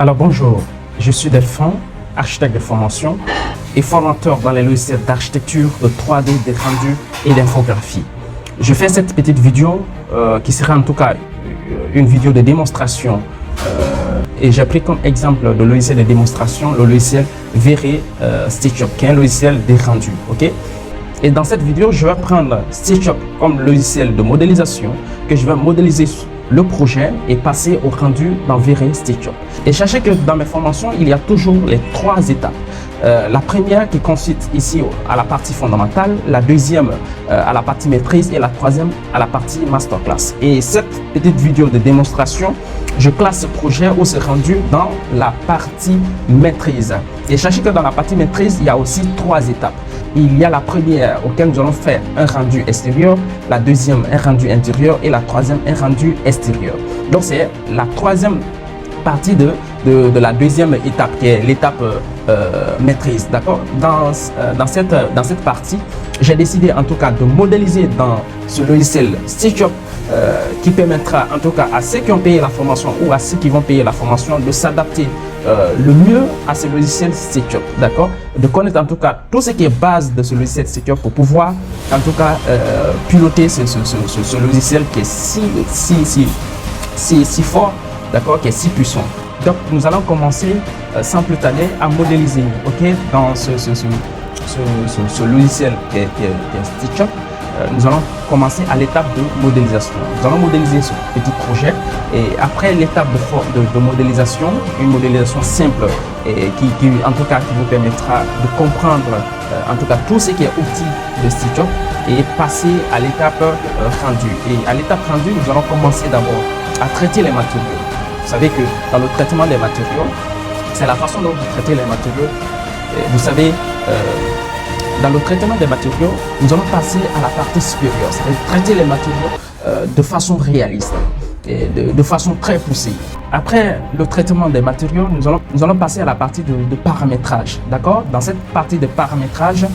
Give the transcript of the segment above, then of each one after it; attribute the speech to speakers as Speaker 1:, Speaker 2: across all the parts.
Speaker 1: Alors bonjour, je suis Delphin, architecte de formation et formateur dans les logiciels d'architecture, de 3D, de rendu et d'infographie. Je fais cette petite vidéo qui sera en tout cas une vidéo de démonstration et j'ai pris comme exemple de logiciel de démonstration le logiciel V-Ray SketchUp qui est un logiciel de rendu. Et dans cette vidéo, je vais prendre SketchUp comme logiciel de modélisation que je vais modéliser le projet et passer au rendu dans V-Ray SketchUp. Et sachez que dans mes formations, il y a toujours les 3 étapes. La première qui consiste ici à la partie fondamentale, la deuxième à la partie maîtrise et la troisième à la partie masterclass. Et cette petite vidéo de démonstration, je classe ce projet ou ce rendu dans la partie maîtrise. Et sachez que dans la partie maîtrise, il y a aussi 3 étapes. Il y a la première auquel nous allons faire un rendu extérieur, la deuxième un rendu intérieur et la troisième un rendu extérieur. Donc c'est la troisième partie de la deuxième étape qui est l'étape maîtrise. D'accord. Dans cette partie, j'ai décidé en tout cas de modéliser dans ce logiciel SketchUp qui permettra en tout cas à ceux qui ont payé la formation ou à ceux qui vont payer la formation de s'adapter le mieux à ce logiciel SketchUp, d'accord, de connaître en tout cas tout ce qui est base de ce logiciel SketchUp pour pouvoir en tout cas piloter ce logiciel qui est si fort, d'accord, qui est si puissant. Donc nous allons commencer sans plus tarder à modéliser, dans ce logiciel qui est SketchUp. Nous allons commencer à l'étape de modélisation. Nous allons modéliser ce petit projet et après l'étape de modélisation, une modélisation simple et qui en tout cas qui vous permettra de comprendre en tout cas tout ce qui est outil de SketchUp et passer à l'étape rendue. Et à l'étape rendue, nous allons commencer d'abord à traiter les matériaux. Vous savez que dans le traitement des matériaux, c'est la façon dont vous traitez les matériaux. Vous savez, dans le traitement des matériaux, nous allons passer à la partie supérieure, c'est-à-dire traiter les matériaux de façon réaliste et de façon très poussée. Après le traitement des matériaux, nous allons passer à la partie de paramétrage. D'accord. Dans cette partie de paramétrage,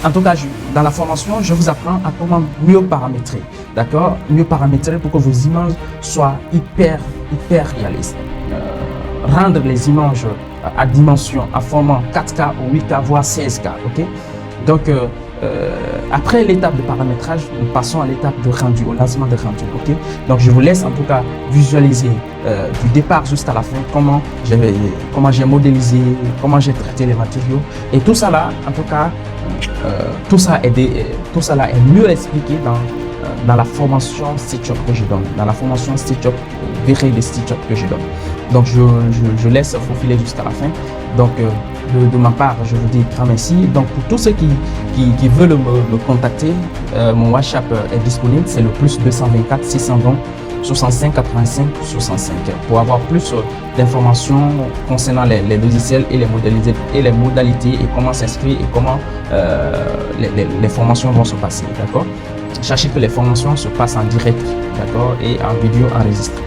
Speaker 1: en tout cas, dans la formation, je vous apprends à comment mieux paramétrer. D'accord. Mieux paramétrer pour que vos images soient hyper réalistes. Rendre les images à dimension, à format 4K ou 8K, voire 16K. Donc, après l'étape de paramétrage, nous passons à l'étape de rendu, au lancement de rendu. Donc, je vous laisse en tout cas visualiser du départ jusqu'à la fin comment j'ai modélisé, comment j'ai traité les matériaux. Et tout ça là, en tout cas, tout ça là est mieux expliqué dans la formation SketchUp que je donne, dans la formation SketchUp, V-Ray de SketchUp que je donne. Donc je laisse faufiler jusqu'à la fin. Donc de ma part, je vous dis grand merci. Donc pour tous ceux qui veulent me contacter, mon WhatsApp est disponible, c'est le +224 620 65 85 65 pour avoir plus d'informations concernant les logiciels et les modalités et comment s'inscrire et comment les formations vont se passer. D'accord. Sachez que les formations se passent en direct, d'accord, et en vidéo enregistrée.